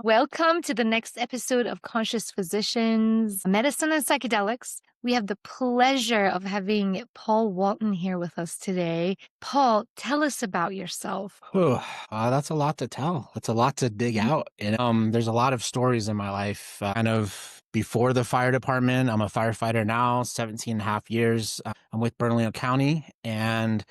Welcome to the next episode of Conscious Physicians, Medicine and Psychedelics. We have the pleasure of having Paul Walton here with us today. Paul, tell us about yourself. Whew, that's a lot to tell. It's a lot to dig Mm. out. There's a lot of stories in my life. Kind of before the fire department, I'm a firefighter now, 17 and a half years. I'm with Bernalillo County and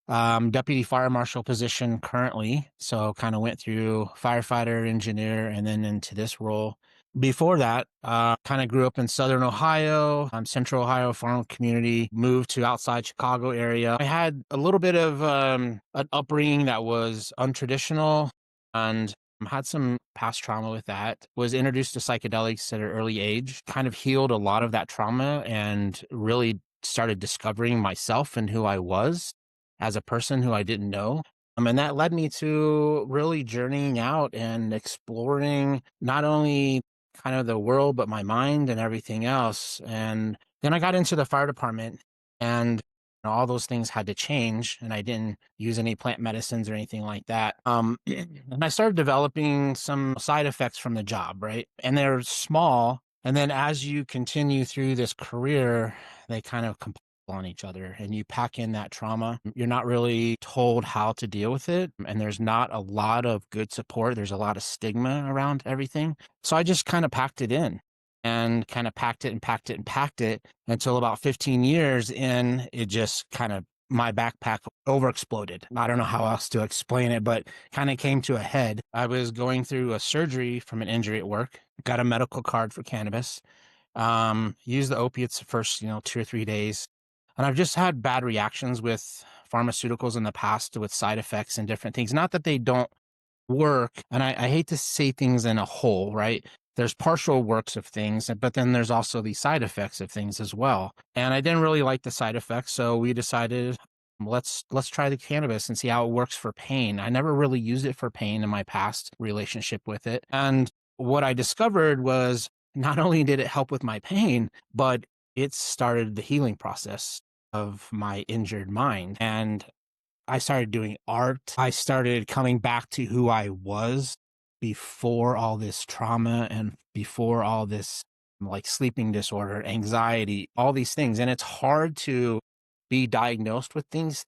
deputy fire marshal position currently. So kind of went through firefighter, engineer, and then into this role. Before that, kind of grew up in Southern Ohio, Central Ohio farm community, moved to outside Chicago area. I had a little bit of an upbringing that was untraditional and had some past trauma with that. Was introduced to psychedelics at an early age, kind of healed a lot of that trauma and really started discovering myself and who I was as a person who I didn't know. And that led me to really journeying out and exploring not only kind of the world, but my mind and everything else. And then I got into the fire department and all those things had to change. And I didn't use any plant medicines or anything like that. And I started developing some side effects from the job, right? And they're small. And then as you continue through this career, they kind of on each other and you pack in that trauma. You're not really told how to deal with it. And there's not a lot of good support. There's a lot of stigma around everything. So I just kind of packed it in and kind of packed it and packed it and packed it until about 15 years in, it just kind of my backpack over exploded. I don't know how else to explain it, but kind of came to a head. I was going through a surgery from an injury at work, got a medical card for cannabis, used the opiates the first, 2 or 3 days. And I've just had bad reactions with pharmaceuticals in the past with side effects and different things. Not that they don't work. And I hate to say things in a whole, right? There's partial works of things, but then there's also the side effects of things as well. And I didn't really like the side effects. So we decided let's try the cannabis and see how it works for pain. I never really used it for pain in my past relationship with it. And what I discovered was not only did it help with my pain, but it started the healing process of my injured mind. And I started doing art. I started coming back to who I was before all this trauma and before all this like sleeping disorder, anxiety, all these things. And it's hard to be diagnosed with things,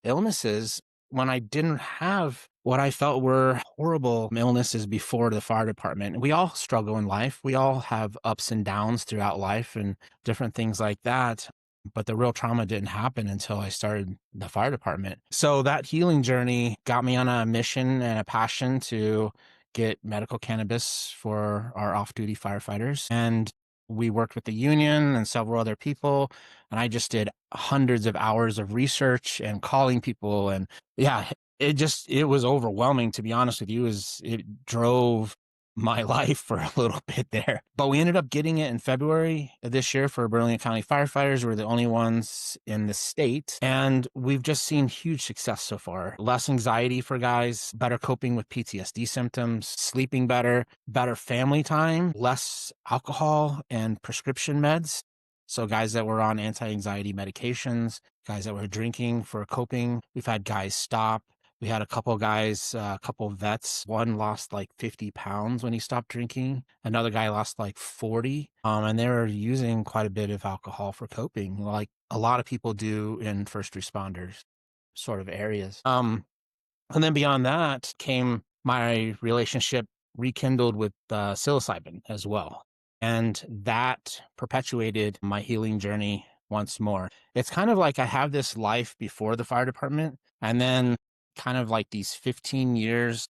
illnesses, when I didn't have what I felt were horrible illnesses before the fire department. We all struggle in life. We all have ups and downs throughout life and different things like that. But the real trauma didn't happen until I started the fire department. So that healing journey got me on a mission and a passion to get medical cannabis for our off-duty firefighters. And we worked with the union and several other people. And I just did hundreds of hours of research and calling people. And yeah, it was overwhelming, to be honest with you. It drove my life for a little bit there. But we ended up getting it in February of this year for Bernalillo County firefighters. We're the only ones in the state. And we've just seen huge success so far. Less anxiety for guys, better coping with PTSD symptoms, sleeping better, better family time, less alcohol and prescription meds. So guys that were on anti-anxiety medications, guys that were drinking for coping, we've had guys stop. We had a couple guys, a couple vets. One lost like 50 pounds when he stopped drinking. Another guy lost like 40. And they were using quite a bit of alcohol for coping, like a lot of people do in first responders sort of areas. And then beyond that came my relationship rekindled with psilocybin as well. And that perpetuated my healing journey once more. It's kind of like I have this life before the fire department, and then kind of like these 15 years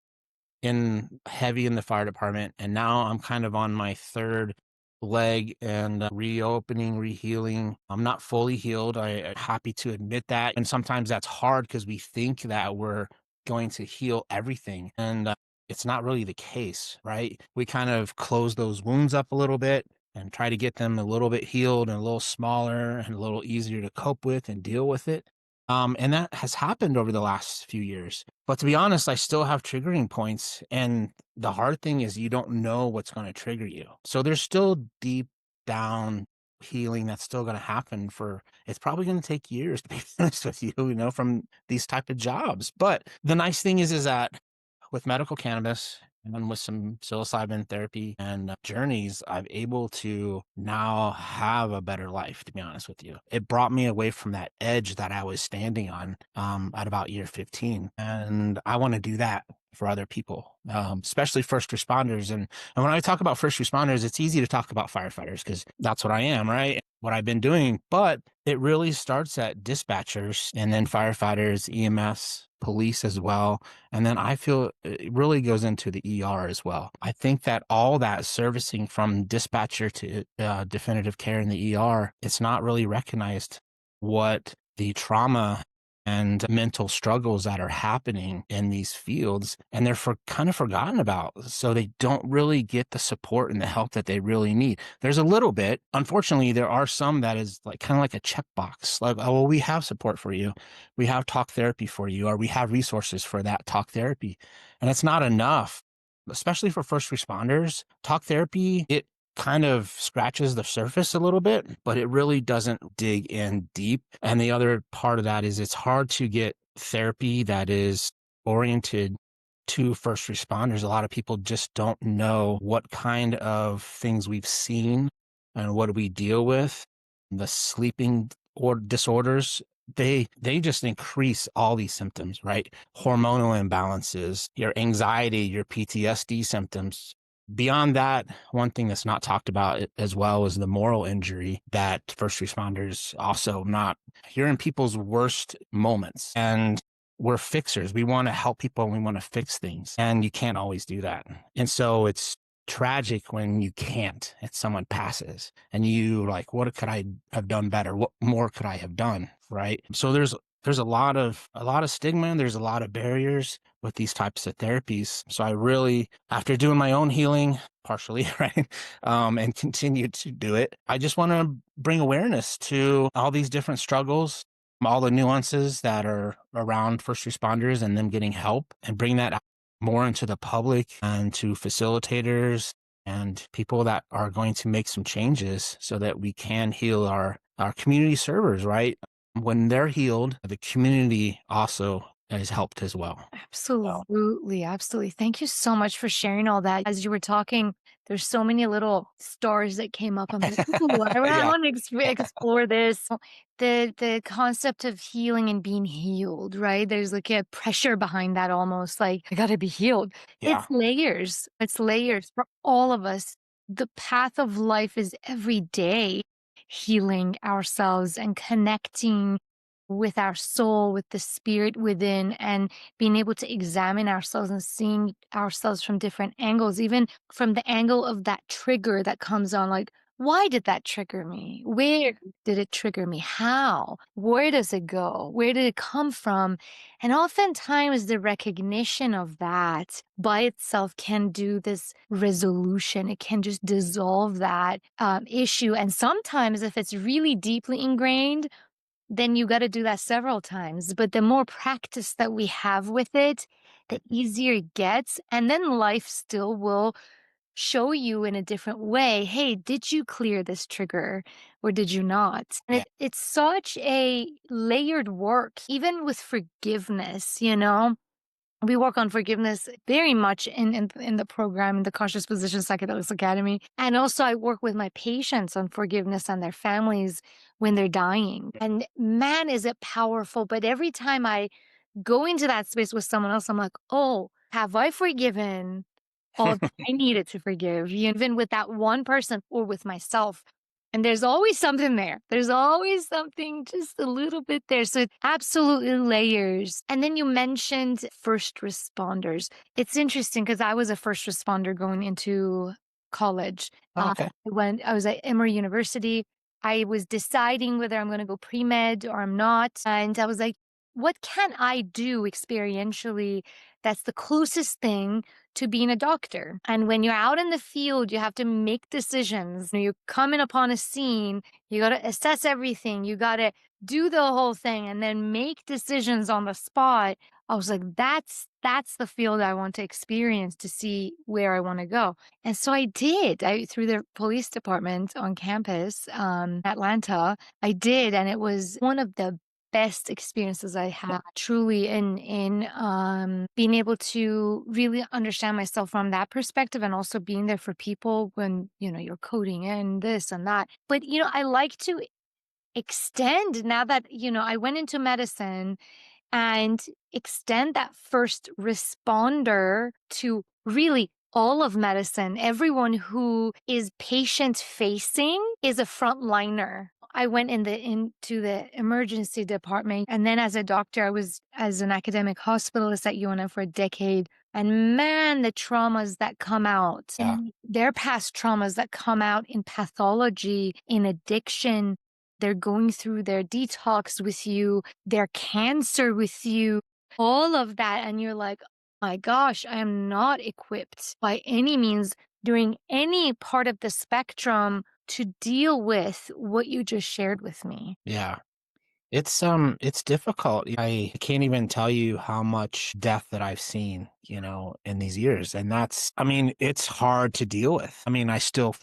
in heavy in the fire department. And now I'm kind of on my third leg and reopening, rehealing. I'm not fully healed. I'm happy to admit that. And sometimes that's hard because we think that we're going to heal everything. And it's not really the case, right? We kind of close those wounds up a little bit and try to get them a little bit healed and a little smaller and a little easier to cope with and deal with it. And that has happened over the last few years. But to be honest, I still have triggering points. And the hard thing is you don't know what's going to trigger you. So there's still deep down healing that's still going to happen it's probably going to take years, to be honest with you, from these type of jobs. But the nice thing is that with medical cannabis and with some psilocybin therapy and journeys, I'm able to now have a better life, to be honest with you. It brought me away from that edge that I was standing on at about year 15. And I want to do that for other people, especially first responders. And when I talk about first responders, it's easy to talk about firefighters because that's what I am, right? What I've been doing. But it really starts at dispatchers and then firefighters, EMS, police as well. And then I feel it really goes into the ER as well. I think that all that servicing from dispatcher to definitive care in the ER, it's not really recognized what the trauma and mental struggles that are happening in these fields, and they're kind of forgotten about. So they don't really get the support and the help that they really need. There's a little bit. Unfortunately, there are some that is like kind of like a checkbox, like, oh, well, we have support for you. We have talk therapy for you, or we have resources for that talk therapy. And it's not enough, especially for first responders. Talk therapy, it kind of scratches the surface a little bit, but it really doesn't dig in deep. And the other part of that is it's hard to get therapy that is oriented to first responders. A lot of people just don't know what kind of things we've seen and what do we deal with. The sleeping or disorders, they just increase all these symptoms, right? Hormonal imbalances, your anxiety, your PTSD symptoms. Beyond that, one thing that's not talked about as well is the moral injury that first responders also not hearing people's worst moments. And we're fixers. We want to help people and we want to fix things. And you can't always do that. And so it's tragic when you can't and someone passes and you like, what could I have done better? What more could I have done? Right. So there's a lot of stigma and there's a lot of barriers with these types of therapies. So I really, after doing my own healing partially, right, and continue to do it, I just want to bring awareness to all these different struggles, all the nuances that are around first responders and them getting help, and bring that more into the public and to facilitators and people that are going to make some changes so that we can heal our community servers, right? When they're healed, the community also is helped as well. Wow. Absolutely, absolutely. Thank you so much for sharing all that. As you were talking, there's so many little stars that came up. I'm like, ooh, I Yeah. want to explore this. So the concept of healing and being healed, right? There's like a pressure behind that almost like I gotta be healed. It's Yeah. layers. It's layers for all of us. The path of life is every day healing ourselves and connecting with our soul, with the spirit within, and being able to examine ourselves and seeing ourselves from different angles, even from the angle of that trigger that comes on, like, why did that trigger me? Where did it trigger me? How? Where does it go? Where did it come from? And oftentimes, the recognition of that by itself can do this resolution. It can just dissolve that issue. And sometimes, if it's really deeply ingrained, then you gotta do that several times, but the more practice that we have with it, the easier it gets, and then life still will show you in a different way, "Hey, did you clear this trigger or did you not?" And Yeah. it's such a layered work, even with forgiveness, you know? We work on forgiveness very much in the program, in the Conscious Physician Psychedelics Academy. And also I work with my patients on forgiveness and their families when they're dying. And man, is it powerful. But every time I go into that space with someone else, I'm like, oh, have I forgiven all that I needed to forgive, even with that one person or with myself? And there's always something there. There's always something just a little bit there. So it absolutely layers. And then you mentioned first responders. It's interesting because I was a first responder going into college. Oh, okay. When I was at Emory University, I was deciding whether I'm going to go pre med or I'm not. And I was like, what can I do experientially that's the closest thing to being a doctor? And when you're out in the field, you have to make decisions. You know, you're coming upon a scene, you got to assess everything, you got to do the whole thing and then make decisions on the spot. I was like, that's the field I want to experience to see where I want to go. And so I did. I through the police department on campus, Atlanta, I did, and it was one of the best experiences I had truly in being able to really understand myself from that perspective and also being there for people when, you're coding and this and that. But, I like to extend now that, I went into medicine and extend that first responder to really all of medicine. Everyone who is patient facing is a frontliner. I went into the emergency department, and then as a doctor, I was as an academic hospitalist at UNM for a decade. And man, the traumas that come out, Yeah. and their past traumas that come out in pathology, in addiction, they're going through their detox with you, their cancer with you, all of that. And you're like, my gosh, I am not equipped by any means during any part of the spectrum to deal with what you just shared with me. Yeah. It's difficult. I can't even tell you how much death that I've seen, in these years. And it's hard to deal with. I still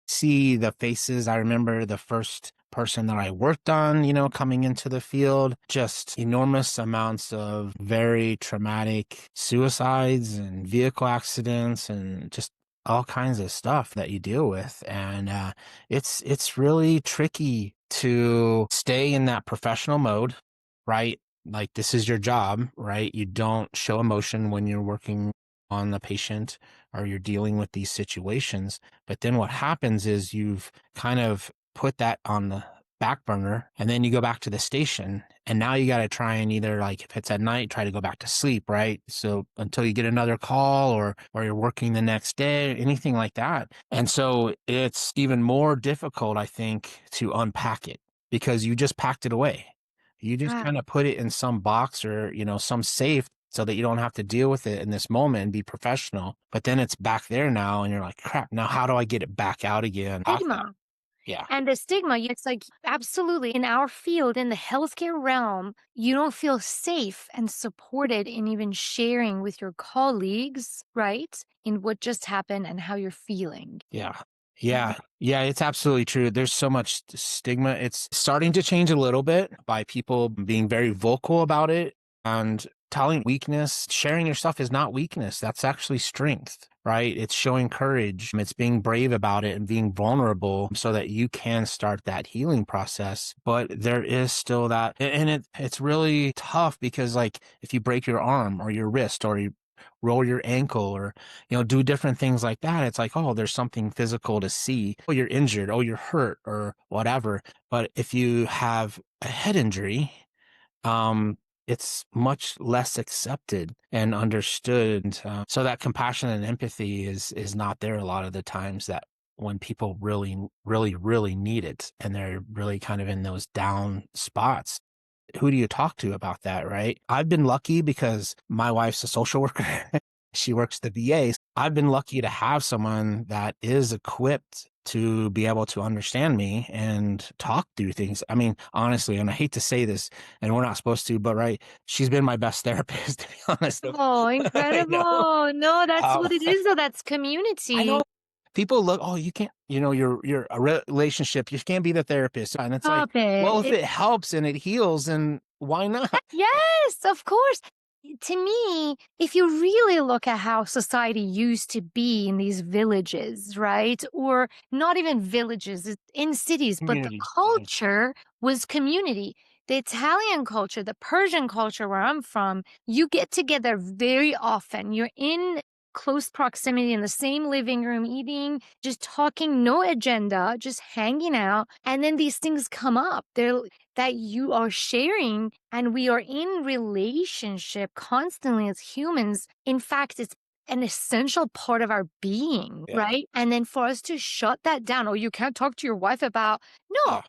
see the faces. I remember the first person that I worked on, coming into the field, just enormous amounts of very traumatic suicides and vehicle accidents and just all kinds of stuff that you deal with. And it's really tricky to stay in that professional mode, right? Like this is your job, right? You don't show emotion when you're working on the patient or you're dealing with these situations. But then what happens is you've kind of put that on the back burner and then you go back to the station and now you got to try and either like if it's at night try to go back to sleep, right? So until you get another call or you're working the next day, anything like that. And so it's even more difficult, I think, to unpack it because you just packed it away. You just Yeah. kind of put it in some box or, some safe so that you don't have to deal with it in this moment and be professional. But then it's back there now and you're like, crap, now how do I get it back out again? Stigma. Yeah. And the stigma, it's like, absolutely, in our field, in the healthcare realm, you don't feel safe and supported in even sharing with your colleagues, right? In what just happened and how you're feeling. Yeah. Yeah. Yeah, it's absolutely true. There's so much stigma. It's starting to change a little bit by people being very vocal about it and telling weakness. Sharing your stuff is not weakness. That's actually strength, right? It's showing courage. It's being brave about it and being vulnerable so that you can start that healing process. But there is still that, and it's really tough because like if you break your arm or your wrist or you roll your ankle or do different things like that. It's like, oh, there's something physical to see. Oh, you're injured. Oh, you're hurt or whatever. But if you have a head injury, um, it's much less accepted and understood. So that compassion and empathy is not there a lot of the times that when people really, really, really need it and they're really kind of in those down spots. Who do you talk to about that, right? I've been lucky because my wife's a social worker. She works the VA. I've been lucky to have someone that is equipped to be able to understand me and talk through things. Honestly, and I hate to say this, and we're not supposed to, but right, she's been my best therapist, to be honest. Oh, I know. incredible. No, that's Um, what it is, though. That's I know community. people look, oh, you can't, you're a relationship. You can't be the therapist. And it's like, Stop it. well, if it helps and it heals, then why not? Yes, of course. To me, if you really look at how society used to be in these villages, right? Or not even villages, in cities, but the Community. culture was community. The Italian culture, the Persian culture where I'm from, you get together very often. You're in close proximity in the same living room, eating, just talking, no agenda, just hanging out. And then these things come up. They're that you are sharing and we are in relationship constantly as humans. In fact, it's an essential part of our being, Yeah. right? And then for us to shut that down, oh, you can't talk to your wife about, no. Yeah.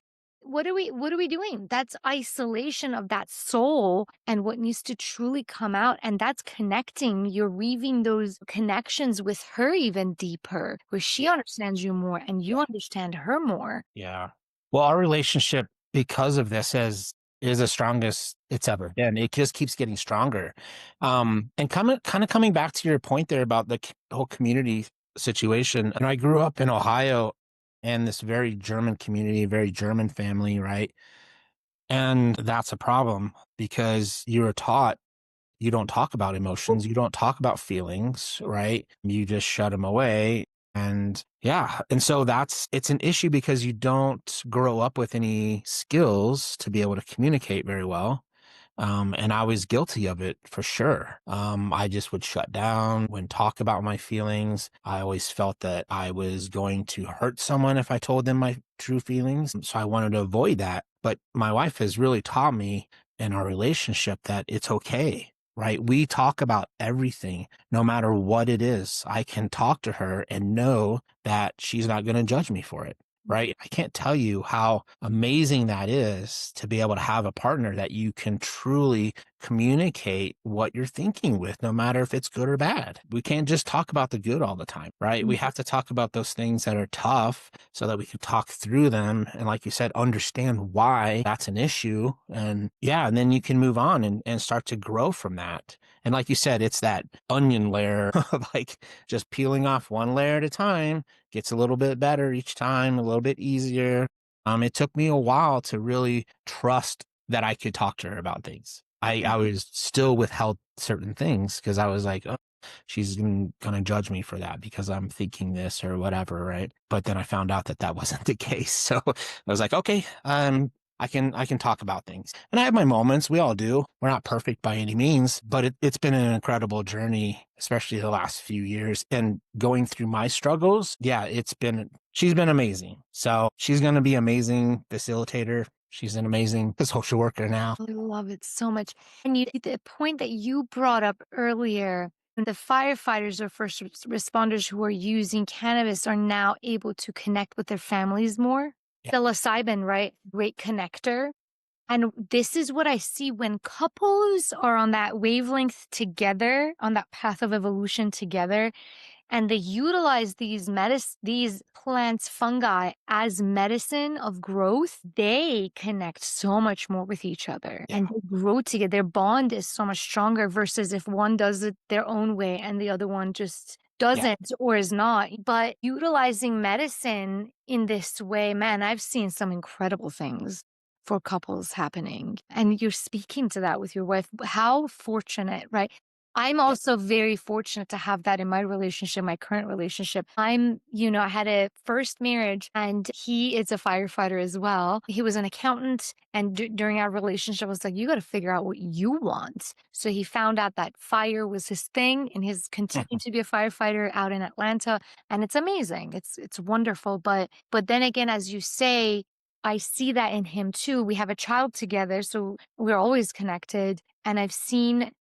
What are we doing? That's isolation of that soul and what needs to truly come out. And that's connecting. You're weaving those connections with her even deeper, where she understands you more and you Yeah. understand her more. Yeah. Well, our relationship because of this is the strongest it's ever been. It just keeps getting stronger. And coming back to your point there about the whole community situation. And I grew up in Ohio and this very German community, very German family, right? And that's a problem because you're taught you don't talk about emotions, you don't talk about feelings, right? You just shut them away. And yeah, and so it's an issue because you don't grow up with any skills to be able to communicate very well. And I was guilty of it for sure. I just would shut down, wouldn't talk about my feelings. I always felt that I was going to hurt someone if I told them my true feelings. So I wanted to avoid that. But my wife has really taught me in our relationship that it's okay, right? We talk about everything, no matter what it is. I can talk to her and know that she's not going to judge me for it. Right. I can't tell you how amazing that is to be able to have a partner that you can truly communicate what you're thinking with, no matter if it's good or bad. We can't just talk about the good all the time, right? We have to talk about those things that are tough so that we can talk through them. And like you said, understand why that's an issue. And yeah, and then you can move on and start to grow from that. And like you said, it's that onion layer of like just peeling off one layer at a time. Gets a little bit better each time, a little bit easier. It took me a while to really trust that I could talk to her about things. I was still withheld certain things because I was like, oh, she's going to judge me for that because I'm thinking this or whatever, right? But then I found out that that wasn't the case. So I was like, okay, I can talk about things. And I have my moments. We all do. We're not perfect by any means, but it's been an incredible journey, especially the last few years. And going through my struggles, yeah, she's been amazing. So she's going to be amazing facilitator. She's an amazing social worker now. I love it so much. And the point that you brought up earlier, the firefighters or first responders who are using cannabis are now able to connect with their families more. Yeah. Psilocybin, right? Great connector. And this is what I see when couples are on that wavelength together, on that path of evolution together, and they utilize these plants, fungi as medicine of growth. They connect so much more with each other Yeah. and they grow together. Their bond is so much stronger versus if one does it their own way and the other one just Yeah. doesn't or is not. But utilizing medicine in this way, man, I've seen some incredible things for couples happening. And you're speaking to that with your wife. How fortunate, right? I'm Yeah. also very fortunate to have that in my relationship, my current relationship. I had a first marriage and he is a firefighter as well. He was an accountant. And during our relationship, I was like, you got to figure out what you want. So he found out that fire was his thing and he's continued to be a firefighter out in Atlanta. And it's amazing. It's wonderful. But then again, as you say, I see that in him too. We have a child together, so we're always connected. And I've seen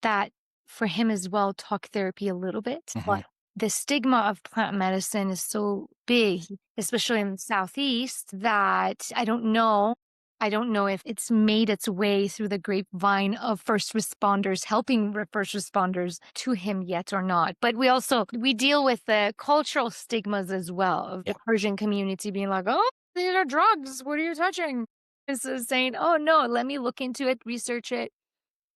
that for him as well, talk therapy a little bit. Mhm. But the stigma of plant medicine is so big, especially in the Southeast, that I don't know. I don't know if it's made its way through the grapevine of first responders, helping first responders to him yet or not. But we deal with the cultural stigmas as well of the Yeah. Persian community being like, oh, these are drugs. What are you touching? Instead of saying, oh, no, let me look into it, research it.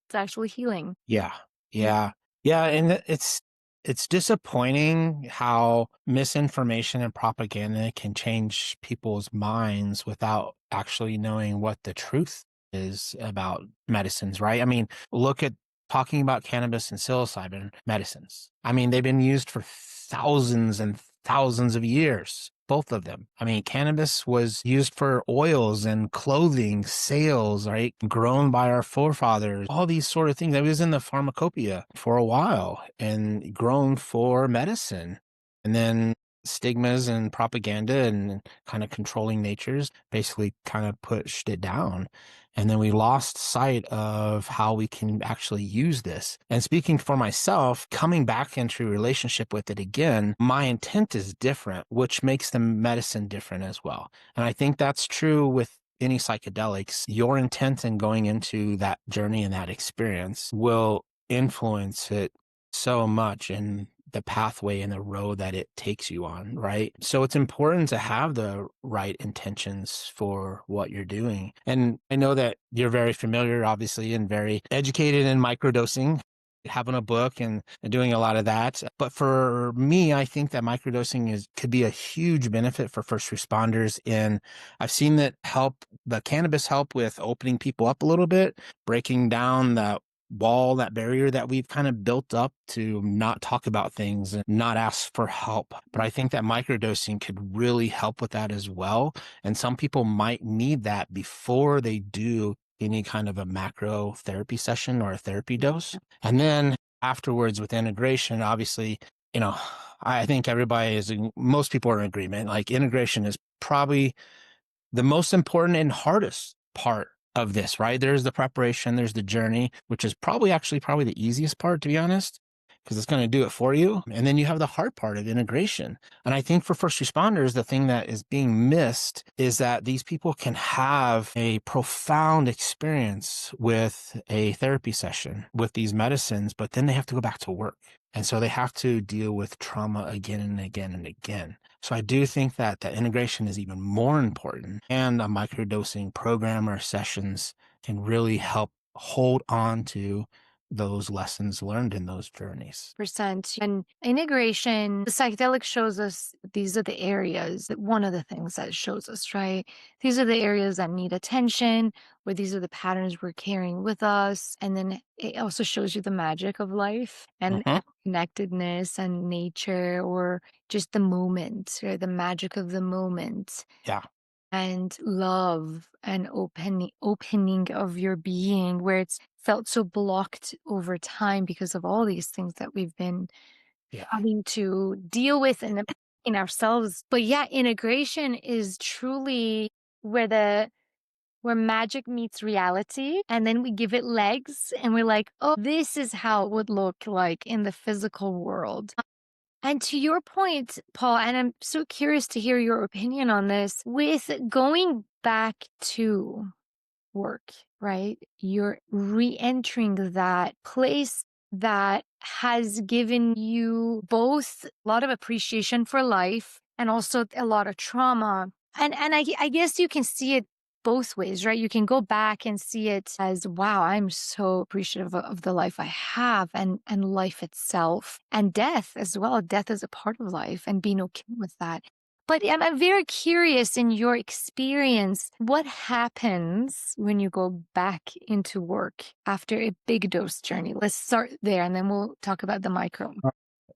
It's actually healing. Yeah. Yeah. Yeah. And it's disappointing how misinformation and propaganda can change people's minds without actually knowing what the truth is about medicines, right? I mean, look at talking about cannabis and psilocybin medicines. I mean, they've been used for thousands and thousands of years, both of them. I mean, cannabis was used for oils and clothing, sales, right? Grown by our forefathers, all these sort of things. It was in the pharmacopoeia for a while and grown for medicine. And then stigmas and propaganda and kind of controlling natures basically kind of pushed it down. And then we lost sight of how we can actually use this. And speaking for myself, coming back into a relationship with it again, my intent is different, which makes the medicine different as well. And I think that's true with any psychedelics. Your intent in going into that journey and that experience will influence it so much in the pathway and the road that it takes you on, right? So it's important to have the right intentions for what you're doing. And I know that you're very familiar, obviously, and very educated in microdosing. having a book and doing a lot of that. But for me, I think that microdosing could be a huge benefit for first responders. I've seen that the cannabis help with opening people up a little bit, breaking down that wall, that barrier that we've kind of built up to not talk about things and not ask for help. But I think that microdosing could really help with that as well. And some people might need that before they do any kind of a macro therapy session or a therapy dose. And then afterwards with integration, obviously, you know, I think most people are in agreement. Like integration is probably the most important and hardest part of this, right? There's the preparation, there's the journey, which is probably the easiest part, to be honest, because it's going to do it for you. And then you have the hard part of integration. And I think for first responders, the thing that is being missed is that these people can have a profound experience with a therapy session with these medicines, but then they have to go back to work. And so they have to deal with trauma again and again and again. So I do think that the integration is even more important, and a microdosing program or sessions can really help hold on to those lessons learned in those journeys. Percent. And integration, the psychedelic shows us these are the areas, one of the things that it shows us, right? These are the areas that need attention, or these are the patterns we're carrying with us. And then it also shows you the magic of life and Hmm. connectedness and nature, or just the moment, or the magic of the moment Yeah. and love and opening of your being, where it's felt so blocked over time because of all these things that we've been Yeah. having to deal with in ourselves. But yeah, integration is truly where where magic meets reality, and then we give it legs and we're like, oh, this is how it would look like in the physical world. And to your point, Paul, and I'm so curious to hear your opinion on this, with going back to work, right? You're re entering that place that has given you both a lot of appreciation for life and also a lot of trauma. And I guess you can see it both ways, right? You can go back and see it as, wow, I'm so appreciative of the life I have and life itself and death as well. Death is a part of life and being okay with that. But I'm very curious in your experience, what happens when you go back into work after a big dose journey? Let's start there and then we'll talk about the micro.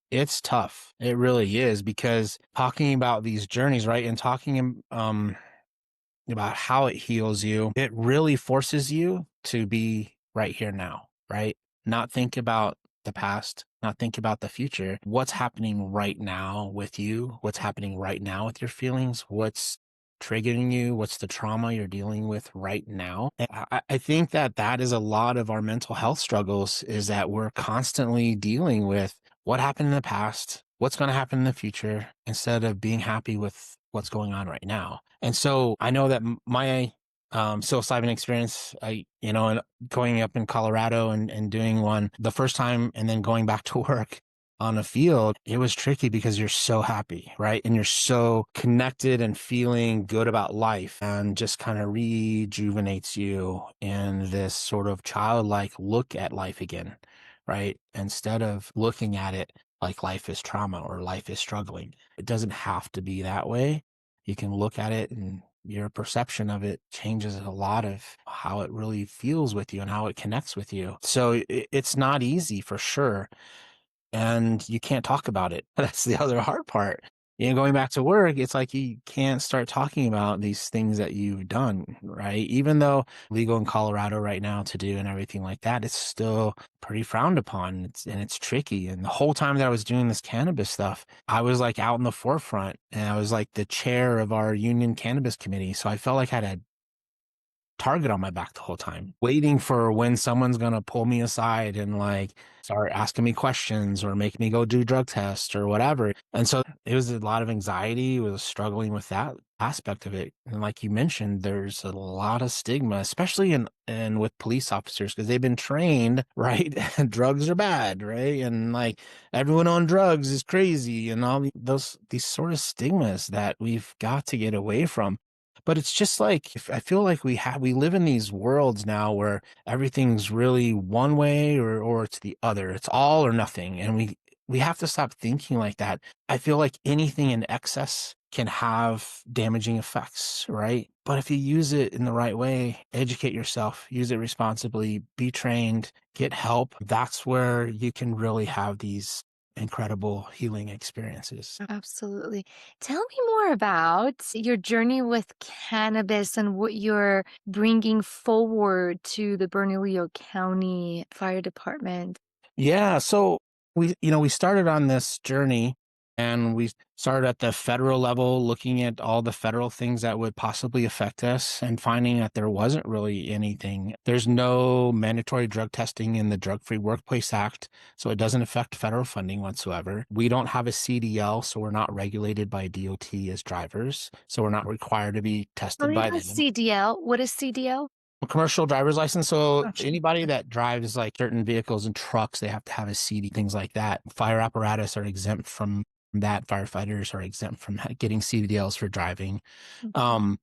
It's tough. It really is, because talking about these journeys, right? And talking about how it heals you, it really forces you to be right here now, right? Not think about the past, not think about the future. What's happening right now with you? What's happening right now with your feelings? What's triggering you? What's the trauma you're dealing with right now? And I think that that is a lot of our mental health struggles, is that we're constantly dealing with what happened in the past, what's going to happen in the future, instead of being happy with what's going on right now. And so I know that my psilocybin experience, and going up in Colorado and doing one the first time and then going back to work on a field, it was tricky because you're so happy, right? And you're so connected and feeling good about life, and just kind of rejuvenates you in this sort of childlike look at life again, right? Instead of looking at it like life is trauma or life is struggling. It doesn't have to be that way. You can look at it, and your perception of it changes a lot of how it really feels with you and how it connects with you. So it's not easy for sure. And you can't talk about it. That's the other hard part. Going back to work, it's like you can't start talking about these things that you've done, right? Even though legal in Colorado right now to do and everything like that, it's still pretty frowned upon. It's tricky. And the whole time that I was doing this cannabis stuff, I was like out in the forefront, and I was like the chair of our union cannabis committee. So I felt like I had a target on my back the whole time, waiting for when someone's going to pull me aside and like start asking me questions or make me go do drug tests or whatever. And so it was a lot of anxiety, was struggling with that aspect of it. And like you mentioned, there's a lot of stigma, especially in with police officers, because they've been trained, right? Drugs are bad, right? And like everyone on drugs is crazy, and these sort of stigmas that we've got to get away from. But it's just like, I feel like we live in these worlds now where everything's really one way or it's the other. It's all or nothing. And we have to stop thinking like that. I feel like anything in excess can have damaging effects, right? But if you use it in the right way, educate yourself, use it responsibly, be trained, get help, that's where you can really have these incredible healing experiences. Absolutely. Tell me more about your journey with cannabis and what you're bringing forward to the Bernalillo County Fire Department. Yeah, so we started on this journey and we started at the federal level looking at all the federal things that would possibly affect us and finding that there wasn't really anything. There's no mandatory drug testing in the Drug-Free Workplace Act, so it doesn't affect federal funding whatsoever. We don't have a CDL, so we're not regulated by DOT as drivers, so we're not required to be Tell tested me by about them. CDL. What is CDL? A commercial driver's license. So Gotcha. anybody that drives like certain vehicles and trucks, they have to have a CD, things like that. Fire apparatus are exempt from that. Firefighters are exempt from getting CDLs for driving. Okay. Um,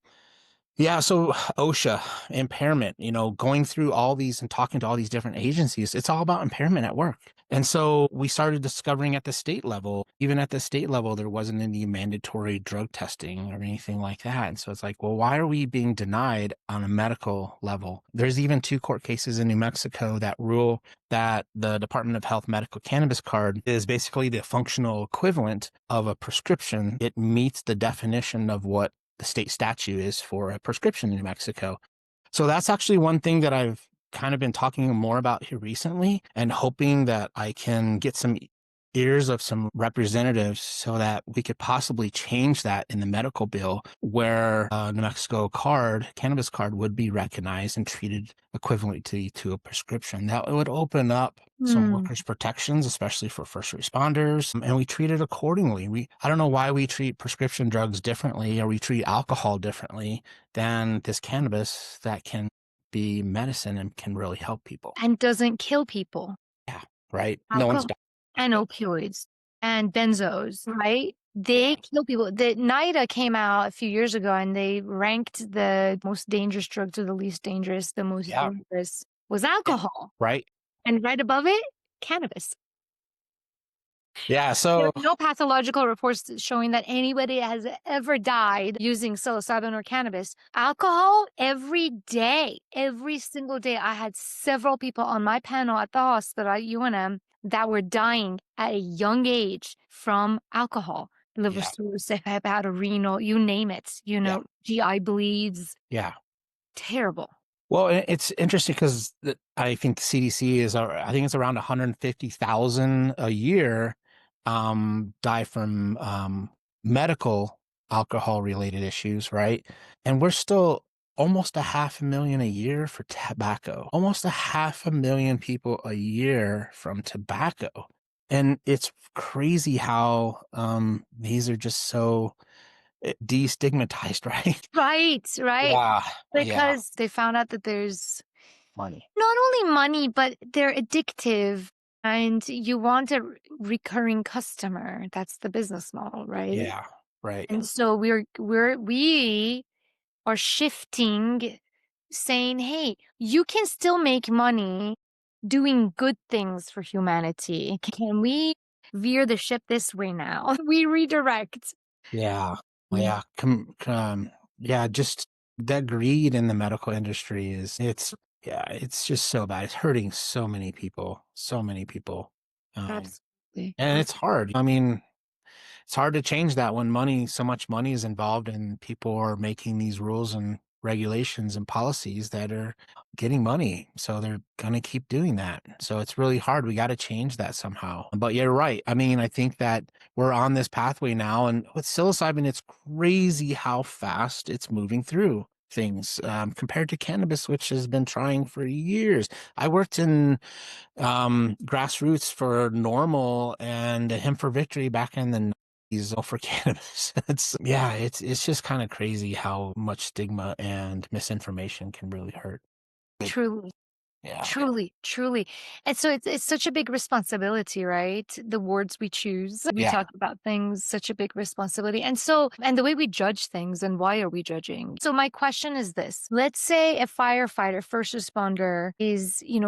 yeah, so OSHA, impairment, going through all these and talking to all these different agencies, it's all about impairment at work. And so we started discovering at the state level, even at the state level, there wasn't any mandatory drug testing or anything like that. And so it's like, well, why are we being denied on a medical level? There's even 2 court cases in New Mexico that rule that the Department of Health medical cannabis card is basically the functional equivalent of a prescription. It meets the definition of what the state statute is for a prescription in New Mexico. So that's actually one thing that I've kind of been talking more about here recently and hoping that I can get some ears of some representatives so that we could possibly change that in the medical bill where New Mexico cannabis card would be recognized and treated equivalently to a prescription. That would open up some Hmm. workers' protections, especially for first responders, and we treat it accordingly. I don't know why we treat prescription drugs differently or we treat alcohol differently than this cannabis that can be medicine and can really help people. And doesn't kill people. Yeah, right. No one's Alcohol got and it. opioids and benzos, right? They Yeah, kill people. The NIDA came out a few years ago and they ranked the most dangerous drug to the least dangerous. The most yeah, dangerous was yeah, alcohol. right. And right above it, cannabis. Yeah, There so are no pathological reports showing that anybody has ever died using psilocybin or cannabis. Alcohol, every day, every single day. I had several people on my panel at the hospital at UNM that were dying at a young age from alcohol. Liver yeah, cirrhosis, hepatorenal, you name it, yeah, GI bleeds. yeah. Terrible. Well, it's interesting because I think the CDC I think it's around 150,000 a year die from medical alcohol related issues, right? And we're still almost a 500,000 a year for tobacco, almost a 500,000 people a year from tobacco. And it's crazy how these are just so destigmatized, right? Right, right. Yeah, yeah, Because they found out that there's money. not only money, but they're addictive and you want a recurring customer. That's the business model, right? Yeah, right. And so we are shifting, saying, hey, you can still make money doing good things for humanity. Can we veer the ship this way now? We redirect. Yeah. Mm. Yeah. Yeah, just that greed in the medical industry yeah, it's just so bad. It's hurting so many people, so many people. Absolutely. And it's hard. I mean, it's hard to change that when so much money is involved and people are making these rules and regulations and policies that are getting money. So they're going to keep doing that. So it's really hard. We got to change that somehow. But you're right. I mean, I think that we're on this pathway now. And with psilocybin, it's crazy how fast it's moving through things compared to cannabis, which has been trying for years. I worked in grassroots for Normal and Hemp for Victory back in the 90s for cannabis. It's just kind of crazy how much stigma and misinformation can really hurt. Truly. Yeah. Truly, truly. And so it's such a big responsibility, right? The words we choose. We Yeah. talk about things, such a big responsibility. And so, and the way we judge things and why are we judging? So my question is this. Let's say a firefighter, first responder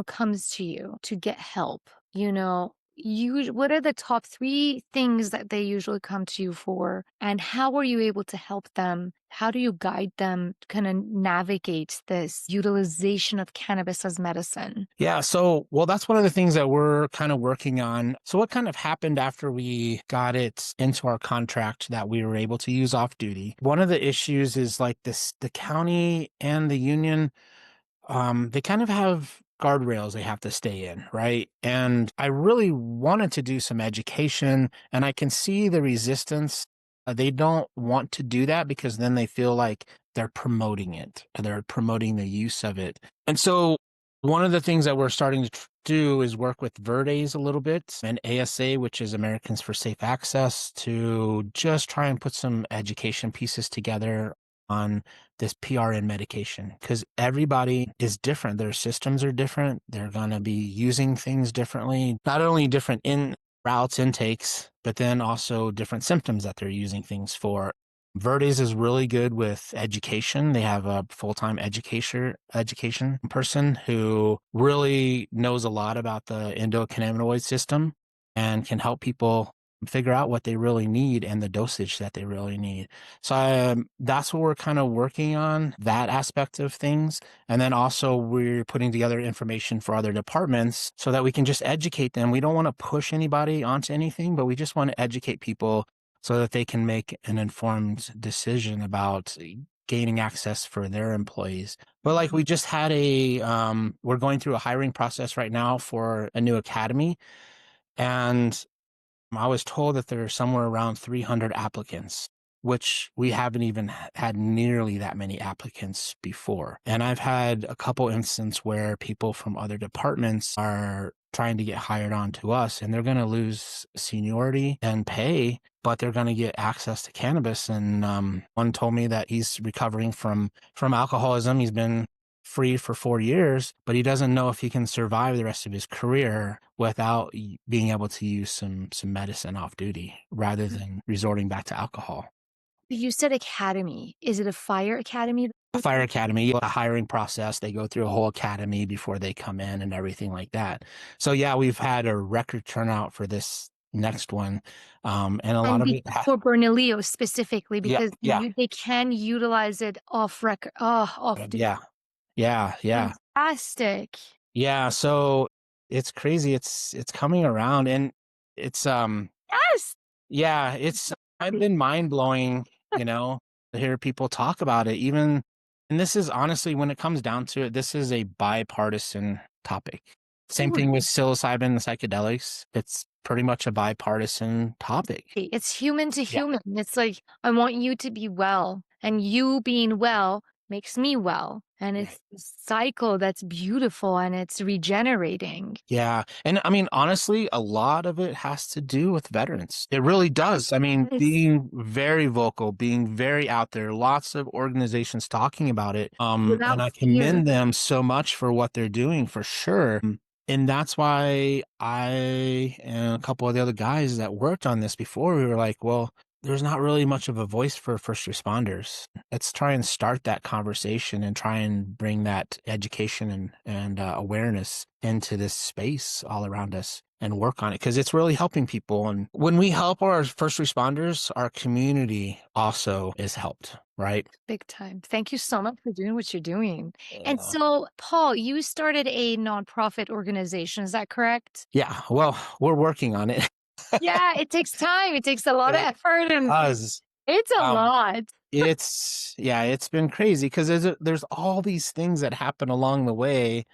comes to you to get help, what are the top 3 things that they usually come to you for? And how are you able to help them? How do you guide them to kind of navigate this utilization of cannabis as medicine? Yeah. So, well, that's one of the things that we're kind of working on. So, what kind of happened after we got it into our contract that we were able to use off duty? One of the issues is like the county and the union, they kind of have guardrails they have to stay in, right? And I really wanted to do some education, and I can see the resistance. They don't want to do that because then they feel like they're promoting it, or they're promoting the use of it. And so one of the things that we're starting to do is work with Verdes a little bit and ASA, which is Americans for Safe Access, to just try and put some education pieces together on this PRN medication, because everybody is different. Their systems are different. They're going to be using things differently, not only different in routes, intakes, but then also different symptoms that they're using things for. Verdes is really good with education. They have a full-time education person who really knows a lot about the endocannabinoid system and can help people figure out what they really need and the dosage that they really need. So that's what we're kind of working on, that aspect of things. And then also we're putting together information for other departments so that we can just educate them. We don't want to push anybody onto anything, but we just want to educate people so that they can make an informed decision about gaining access for their employees. But like we just had we're going through a hiring process right now for a new academy. And I was told that there are somewhere around 300 applicants, which we haven't even had nearly that many applicants before. And I've had a couple instances where people from other departments are trying to get hired on to us, and they're going to lose seniority and pay, but they're going to get access to cannabis. And one told me that he's recovering from alcoholism. He's been free for 4 years, but he doesn't know if he can survive the rest of his career without being able to use some medicine off duty rather than resorting back to alcohol. You said academy. Is it a fire academy? A fire academy, a hiring process, they go through a whole academy before they come in and everything like that. So yeah, we've had a record turnout for this next one. And a lot And of it, for Bernalillo specifically, yeah, because yeah, they can utilize it off record, off duty. yeah, yeah, yeah. Fantastic. Yeah, so it's crazy. It's coming around, and it's Yes. yeah, it's I've been mind-blowing, to hear people talk about it even, and this is honestly, when it comes down to it, this is a bipartisan topic. Same thing with psilocybin and psychedelics. It's pretty much a bipartisan topic. It's human to Yeah. human. It's like, I want you to be well, and you being well makes me well. And Right. it's a cycle that's beautiful and it's regenerating. Yeah. And I mean, honestly, a lot of it has to do with veterans. It really does. I mean, Yes. being very vocal, being very out there, lots of organizations talking about it. And Without I fear. commend them so much for what they're doing for sure. And that's why I and a couple of the other guys that worked on this before, we were like, well, there's not really much of a voice for first responders. Let's try and start that conversation and try and bring that education and awareness into this space all around us and work on it, because it's really helping people. And when we help our first responders, our community also is helped, right? Big time. Thank you so much for doing what you're doing. And Yeah. so, Paul, you started a nonprofit organization. Is that correct? Yeah. Well, we're working on it. Yeah, it takes time. It takes a lot of It effort and does. it's a Um, lot. it's been crazy because there's all these things that happen along the way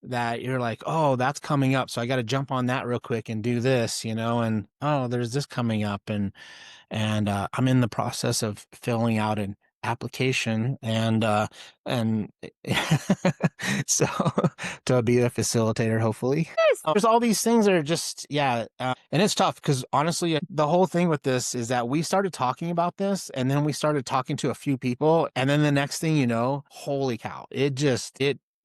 that you're like, oh, that's coming up, so I got to jump on that real quick and do this, and oh, there's this coming up, and I'm in the process of filling out an application and so to be a facilitator, hopefully. Yes. There's all these things that are just, yeah, and it's tough because honestly, the whole thing with this is that we started talking about this, and then we started talking to a few people, and then the next thing you know, holy cow, it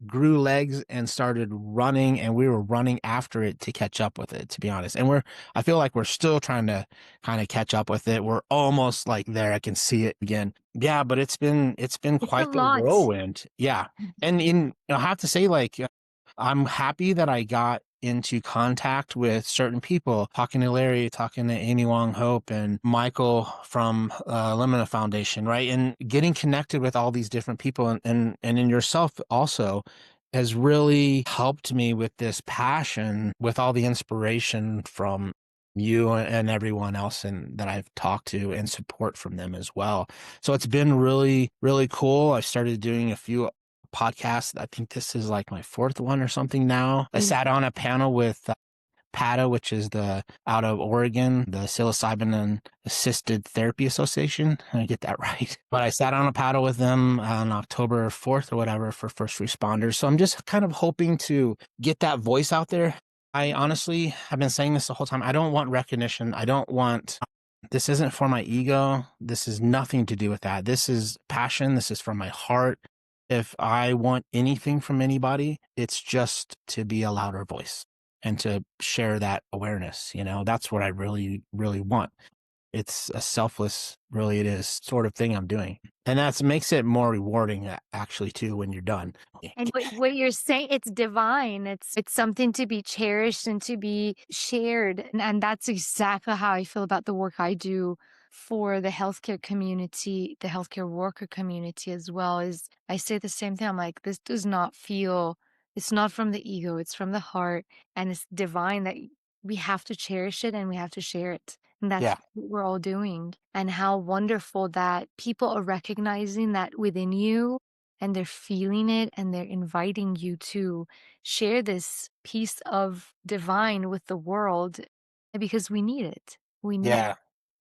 grew legs and started running, and we were running after it to catch up with it, to be honest. And I feel like we're still trying to kind of catch up with it. We're almost like there. I can see it again. Yeah, but it's been It's a quite the lot. whirlwind. Yeah. And I have to say, like, I'm happy that I got into contact with certain people, talking to Larry, talking to Amy Wong Hope and Michael from Limina Foundation, right? And getting connected with all these different people and in yourself also has really helped me with this passion, with all the inspiration from you and everyone else and that I've talked to, and support from them as well. So it's been really, really cool. I started doing a few podcasts. I think this is like my fourth one or something now. I Mm. sat on a panel with PATA, which is the out of Oregon, the psilocybin-assisted therapy association. I get that right. But I sat on a paddle with them on October 4th or whatever for first responders. So I'm just kind of hoping to get that voice out there. I honestly have been saying this the whole time. I don't want recognition. I don't want, this isn't for my ego. This is nothing to do with that. This is passion. This is from my heart. If I want anything from anybody, it's just to be a louder voice and to share that awareness. That's what I really, really want. It's a selfless, really it is, sort of thing I'm doing. And that makes it more rewarding, actually, too, when you're done. And what you're saying, it's divine. It's something to be cherished and to be shared. And that's exactly how I feel about the work I do for the healthcare community, the healthcare worker community as well. Is I say the same thing. I'm like, this does not feel, it's not from the ego, it's from the heart, and it's divine that we have to cherish it and we have to share it. And that's Yeah. what we're all doing. And how wonderful that people are recognizing that within you, and they're feeling it, and they're inviting you to share this piece of divine with the world, because we need it. We need, Yeah.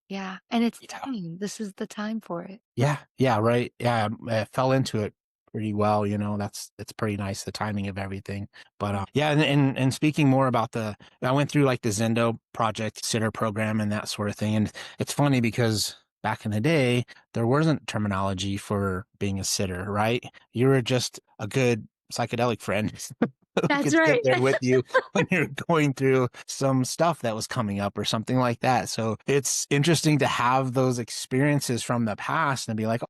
yeah, and it's Yeah. time. This is the time for it. Yeah, yeah, right. Yeah, I fell into it pretty well, it's pretty nice, the timing of everything. But Yeah. yeah, and speaking more about I went through like the Zendo project sitter program and that sort of thing. And it's funny because back in the day, there wasn't terminology for being a sitter, right? You were just a good psychedelic friend who That's could sit right. there with you when you're going through some stuff that was coming up or something like that. So it's interesting to have those experiences from the past and be like, "Oh,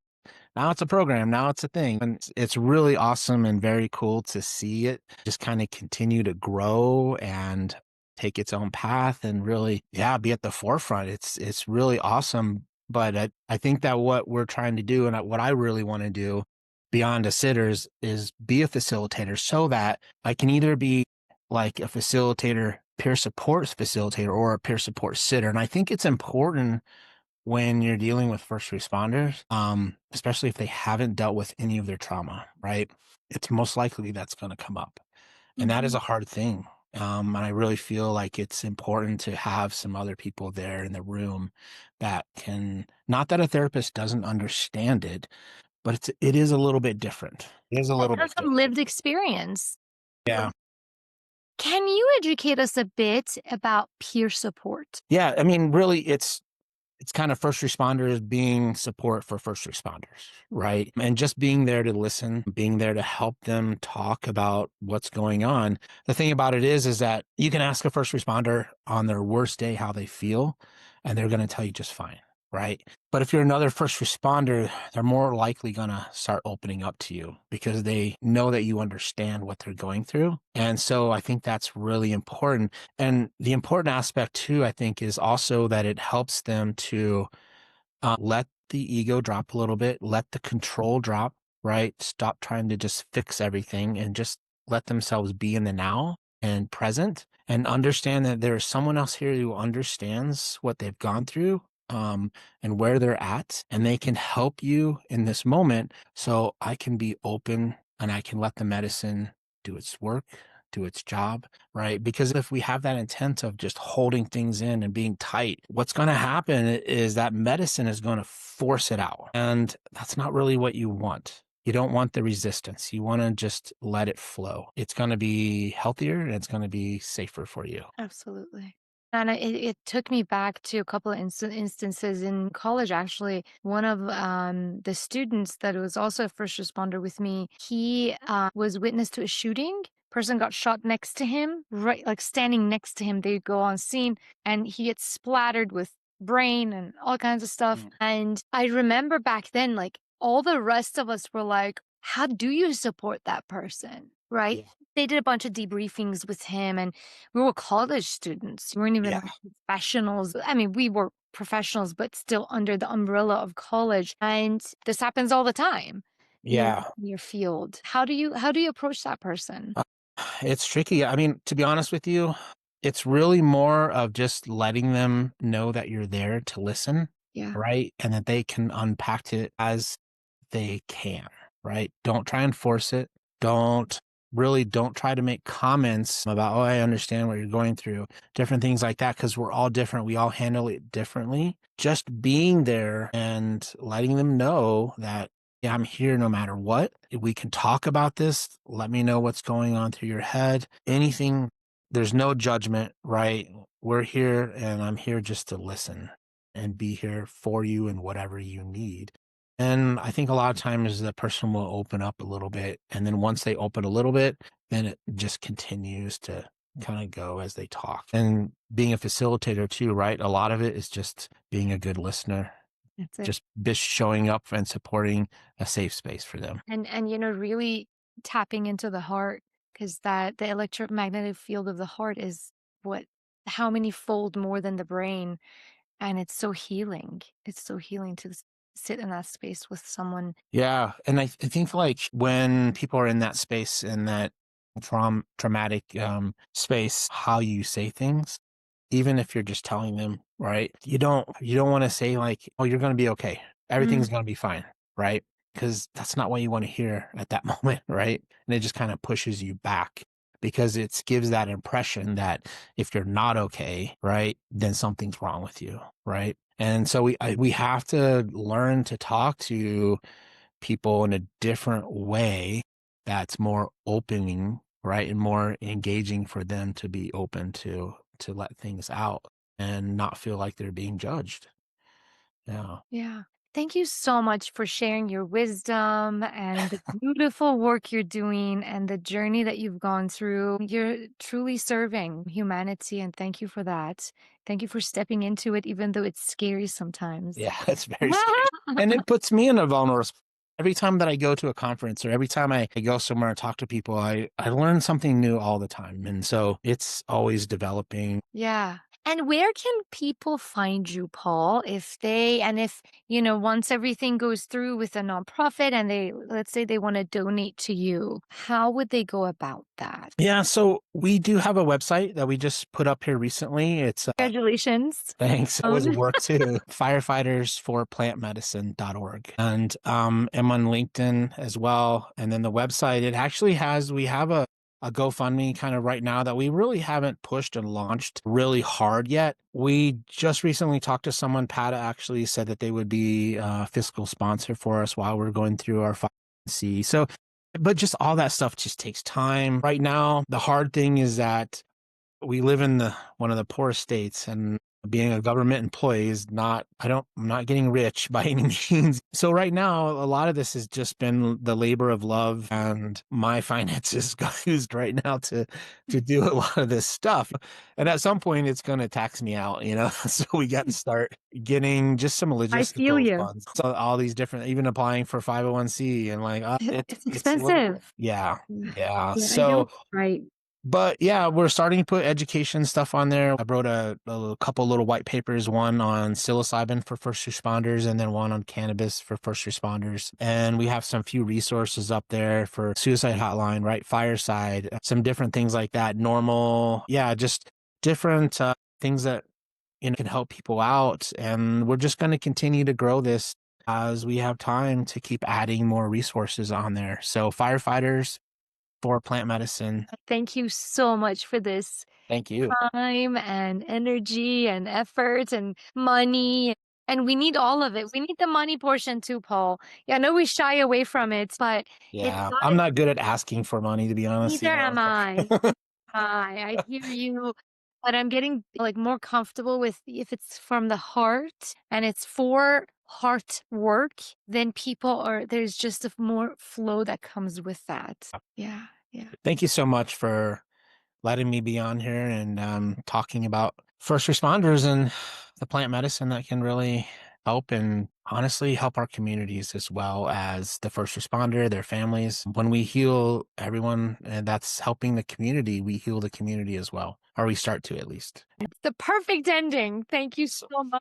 now it's a program, now it's a thing." And it's really awesome and very cool to see it just kind of continue to grow and take its own path and really, yeah, be at the forefront. It's really awesome. But I think that what we're trying to do and what I really want to do beyond a sitters is be a facilitator, so that I can either be like a facilitator, peer support facilitator, or a peer support sitter. And I think it's important when you're dealing with first responders, especially if they haven't dealt with any of their trauma, right? It's most likely that's going to come up. And that is Mhm. a hard thing. And I really feel like it's important to have some other people there in the room that can, not that a therapist doesn't understand it, but it is a little bit different. It is a That little has bit some different. lived experience. Yeah. Can you educate us a bit about peer support? Yeah. I mean, really, it's kind of first responders being support for first responders, right? And just being there to listen, being there to help them talk about what's going on. The thing about it is that you can ask a first responder on their worst day how they feel, and they're going to tell you just fine, right? But if you're another first responder, they're more likely going to start opening up to you because they know that you understand what they're going through. And so I think that's really important. And the important aspect too, I think, is also that it helps them to let the ego drop a little bit, let the control drop, right? Stop trying to just fix everything and just let themselves be in the now and present, and understand that there is someone else here who understands what they've gone through, and where they're at, and they can help you in this moment. So I can be open and I can let the medicine do its work, do its job, right? Because if we have that intent of just holding things in and being tight, what's going to happen is that medicine is going to force it out. And that's not really what you want. You don't want the resistance. You want to just let it flow. It's going to be healthier and it's going to be safer for you. Absolutely. And it took me back to a couple of instances in college, actually. One of the students that was also a first responder with me, he was witness to a shooting. Person got shot next to him, right, like standing next to him. They go on scene and he gets splattered with brain and all kinds of stuff. Mm. And I remember back then, like all the rest of us were like, how do you support that person? Right? Yeah. They did a bunch of debriefings with him, and we were college students. We weren't even Yeah. like professionals. I mean, we were professionals, but still under the umbrella of college. And this happens all the time, Yeah. in your field. How do you approach that person? Uh, It's tricky. I mean, to be honest with you, it's really more of just letting them know that you're there to listen, Yeah. right? And that they can unpack it as they can, right? Don't try and force it. Don't don't try to make comments about, oh, I understand what you're going through, different things like that, because we're all different. We all handle it differently. Just being there and letting them know that, yeah, I'm here no matter what. We can talk about this. Let me know what's going on through your head. Anything, there's no judgment, right? We're here and I'm here just to listen and be here for you and whatever you need. And I think a lot of times the person will open up a little bit. And then once they open a little bit, then it just continues to kind of go as they talk. And being a facilitator too, right? A lot of it is just being a good listener, That's it. just showing up and supporting a safe space for them. And really tapping into the heart, because that the electromagnetic field of the heart is what how many fold more than the brain. And it's so healing. It's so healing to sit in that space with someone. Yeah. And I think like when people are in that space, in that traumatic space, how you say things, even if you're just telling them, right? You don't want to say like, oh, you're going to be okay. Mm, Everything's going to be fine, right? Because that's not what you want to hear at that moment, right? And it just kind of pushes you back because it gives that impression that if you're not okay, right, then something's wrong with you, right? And so we have to learn to talk to people in a different way that's more opening, right? And more engaging for them to be open to let things out and not feel like they're being judged. Yeah. yeah. Thank you so much for sharing your wisdom and the beautiful work you're doing and the journey that you've gone through. You're truly serving humanity, and thank you for that. Thank you for stepping into it, even though it's scary sometimes. Yeah, it's very scary. And it puts me in a vulnerable spot. Every time that I go to a conference or every time I go somewhere and talk to people, I learn something new all the time. And so it's always developing. Yeah. And where can people find you, Paul, if once everything goes through with a nonprofit and let's say they want to donate to you, how would they go about that? Yeah, so we do have a website that we just put up here recently. It's Congratulations. thanks. It was work too. Firefightersforplantmedicine.org. And I'm on LinkedIn as well. And then the website, it actually we have a GoFundMe kind of right now that we really haven't pushed and launched really hard yet. We just recently talked to someone. Pat actually said that they would be a fiscal sponsor for us while we're going through our 5C. So, but just all that stuff just takes time. Right now, the hard thing is that we live in one of the poorest states, and being a government employee is not, I'm not getting rich by any means. So right now, a lot of this has just been the labor of love, and my finances got used right now to do a lot of this stuff. And at some point it's going to tax me out, so we got to start getting just some I feel logistical you. funds. So all these different, even applying for 501c and like, It's it's a little bit, expensive. yeah. Yeah. Yeah. Yeah, I So know. Right. but yeah, we're starting to put education stuff on there. I wrote a couple little white papers, one on psilocybin for first responders and then one on cannabis for first responders. And we have some few resources up there for suicide hotline, right? Fireside, some different things like that. Normal. Yeah, just different things that, can help people out. And we're just going to continue to grow this as we have time to keep adding more resources on there. So firefighters for plant medicine. Thank you so much for this Thank you. time and energy and effort and money. And we need all of it. We need the money portion too, Paul. Yeah, I know we shy away from it, but it's Yeah, not I'm a, not good at asking for money, to be honest, neither am I. so I hear you. but I'm getting, like, more comfortable with if it's from the heart and it's for heart work, then there's just a more flow that comes with that. Yeah, yeah. Thank you so much for letting me be on here and talking about first responders and the plant medicine that can really help and honestly help our communities as well as the first responder, their families. When we heal everyone and that's helping the community, we heal the community as well, or we start to at least. It's the perfect ending. Thank you so much.